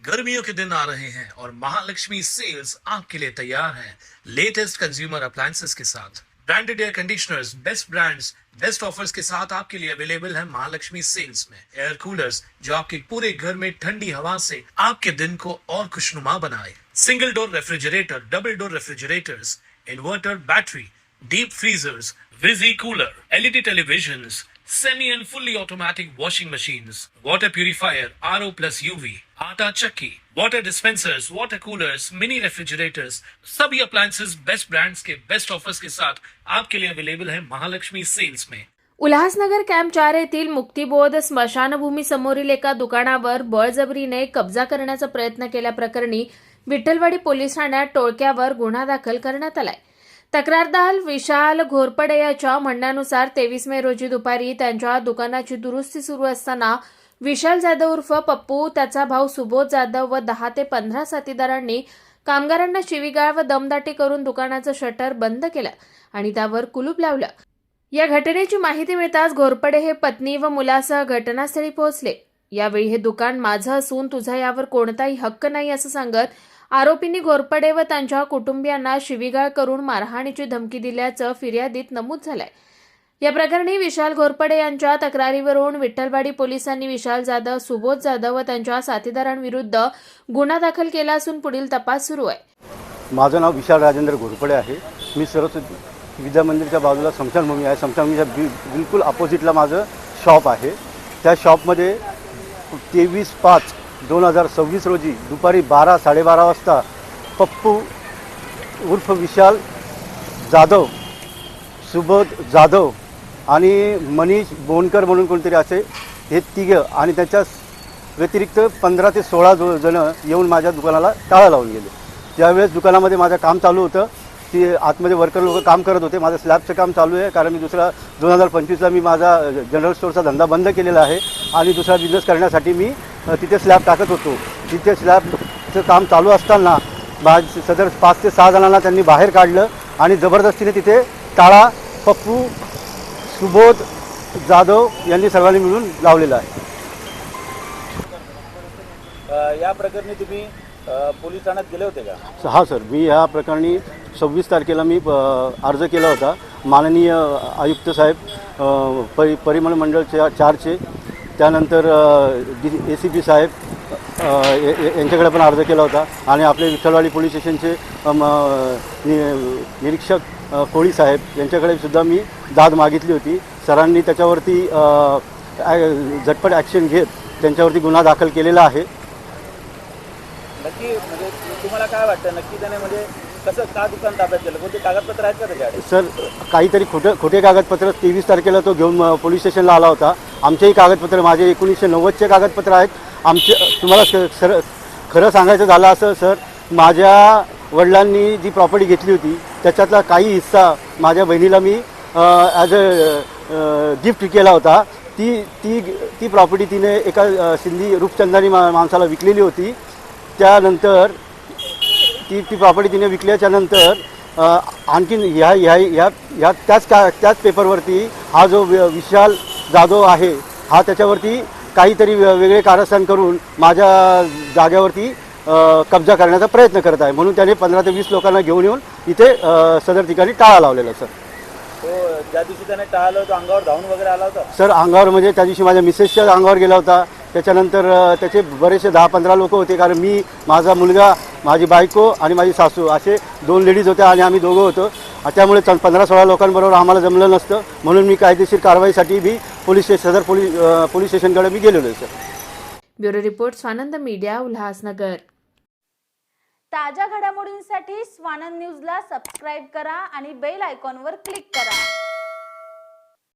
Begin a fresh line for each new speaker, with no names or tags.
गर्मियों के दिन आ रहे हैं और महालक्ष्मी सेल्स आपके लिए तैयार है लेटेस्ट कंज्यूमर अप्लायंसेस के साथ। Branded air conditioners, best brands, best offers के साथ आपके लिए अवेलेबल है महालक्ष्मी सेल्स में। एयर कूलर्स जो आपके पूरे घर में ठंडी हवा से आपके दिन को और खुशनुमा बनाए। Single door refrigerator, double door refrigerators, inverter battery, deep freezers, विजी cooler, LED televisions, semi and fully automatic washing machines, water purifier, RO plus UV, आटा चक्की, water dispensers, water coolers, mini refrigerators, सभी appliances बेस्ट ब्रांड्स के best offers के साथ आपके लिए available है Mahalaxmi sales में।
Ulhasnagar camp 4 येथील मुक्तिबोध स्मशानभूमी समोरील एका दुकानावर बळजबरीने कब्जा करण्याचा प्रयत्न केल्याप्रकरणी विठ्ठलवाडी पोलीस ठाण्यात टोळक्यावर गुन्हा दाखल करण्यात आलाय। तक्रारदार विशाल घोरपडे याच्या म्हणण्यानुसार 23 मे रोजी दुपारी त्यांच्या दुकानाची दुरुस्ती सुरू असताना विशाल जाधव उर्फ पप्पू, त्याचा भाऊ सुबोध जाधव व 10 ते 15 साथीदारांनी कामगारांना शिवीगाळ व दमदाटी करून दुकानाचं शटर बंद केलं आणि त्यावर कुलूप लावलं। या घटनेची माहिती मिळताच घोरपडे हे पत्नी व मुलासह घटनास्थळी पोहोचले। यावेळी हे दुकान माझं असून तुझा यावर कोणताही हक्क नाही असं सांगत आरोपींनी घोरपडे व त्यांच्या कुटुंबियांना शिवीगाळ करून मारहाणीची धमकी दिल्याचं फिर्यादीत नमूद झालंय। या प्रकरणी विशाल घोरपडे यांच्या तक्रारीवरून विठ्ठलवाडी पोलिसांनी विशाल जाधव, सुबोध जाधव व त्यांच्या साथीदारांविरुद्ध गुन्हा दाखल केला असून पुढील तपास सुरू आहे।
माझं नाव विशाल राजेंद्र घोरपडे आहे। मी सरस्वती विद्या मंदिरच्या बाजूला स्मशानभूमी आहे। स्मशानभूमीच्या बिलकुल अपोजिटला माझं शॉप आहे। त्या शॉपमध्ये 23/5/2026 रोजी दुपारी 12-12:30 वाजता पप्पू उर्फ विशाल जाधव, सुबोध जाधव आणि मनीष बोनकर म्हणून कोणतरी असे हे तिघं आणि त्याच्या व्यतिरिक्त 15 ते 16 जण येऊन माझ्या दुकानाला टाळं लावून गेले। त्यावेळेस दुकानामध्ये माझं काम चालू होतं। ती आतमध्ये वर्कर लोक काम करत होते। माझं स्लॅबचं काम चालू आहे कारण मी 2025ला मी माझा जनरल स्टोअरचा धंदा बंद केलेला आहे आणि दुसरा बिझनेस करण्यासाठी मी तिथे स्लॅब टाकत होतो। तिथे स्लॅबचं काम चालू असताना सदर 5 ते 6 जणांना त्यांनी बाहेर काढलं आणि जबरदस्तीने तिथे टाळा पप्पू, सुबोध जाधव यांनी सर्वांनी मिळून लावलेला आहे।
या प्रकरणी तुम्ही पोलीस ठाण्यात गेले होते का?
हां सर, मी या प्रकरणी 26 तारखेला मी अर्ज केला होता। माननीय आयुक्त साहेब, परिमल मंडळ 4चे, त्यानंतर ACP साहेब यांच्याकडे पण अर्ज केला होता आणि आपले विठ्ठलवाडी पोलीस स्टेशनचे निरीक्षक कोळी साहेब यांच्याकडे सुद्धा मी दाद मागितली होती। सरांनी त्याच्यावरती झटपट ॲक्शन घेत त्यांच्यावरती गुन्हा दाखल केलेला आहे।
नक्की म्हणजे तुम्हाला काय वाटतं नक्की त्याने म्हणजे कसं का दुकान ताब्यात केलं? कोणते कागदपत्र आहेत का त्याच्याकडे?
सर, काहीतरी खोटे कागदपत्र 23 तारखेला तो घेऊन पोलीस स्टेशनला आला होता। आमचेही कागदपत्र, माझे 1990चे कागदपत्र आहेत आमचे। तुम्हाला खरं सांगायचं झालं असं सर, माझ्या वडिलांनी जी प्रॉपर्टी घेतली होती त्याच्यातला काही हिस्सा माझ्या बहिणीला मी ॲज अ गिफ्ट केला होता। ती प्रॉपर्टी तिने एका सिंधी रूपचंदानी माणसाला विकलेली होती। त्यानंतर ती प्रॉपर्टी तिने विकल्याच्या नंतर आणखीन ह्या त्याच पेपरवरती हा जो विशाल जाधव आहे हा त्याच्यावरती काहीतरी वेगळे कारस्थान करून माझ्या जागेवरती कब्जा करण्याचा प्रयत्न करत आहे। म्हणून त्याने 15 ते 20 लोकांना घेऊन येऊन इथे सदर ठिकाणी टाळा लावलेला सर।
तो ज्या दिवशी त्याने टाळलं तो अंगावर धावून वगैरे आला होता?
सर, अंगावर म्हणजे त्या दिवशी माझ्या मिसेसच्या अंगावर गेला होता। त्याच्यानंतर त्याचे बरेचसे 10-15 लोक होते कारण मी, माझा मुलगा, माझी बायको आणि माझी सासू असे 2 लेडीज होत्या आणि आम्ही दोघं होतो। त्यामुळे 15-16 लोकांबरोबर आम्हाला जमलं नसतं म्हणून मी कायदेशीर कारवाईसाठी मी पोलीस स्टेशनकडे मी गेलेलो आहे sir.
Bureau report, Swanand media, Ulhasnagar.
ताज्या घडामोडींसाठी स्वानंद न्यूजला सबस्क्राईब करा आणि बेल आयकॉनवर क्लिक करा।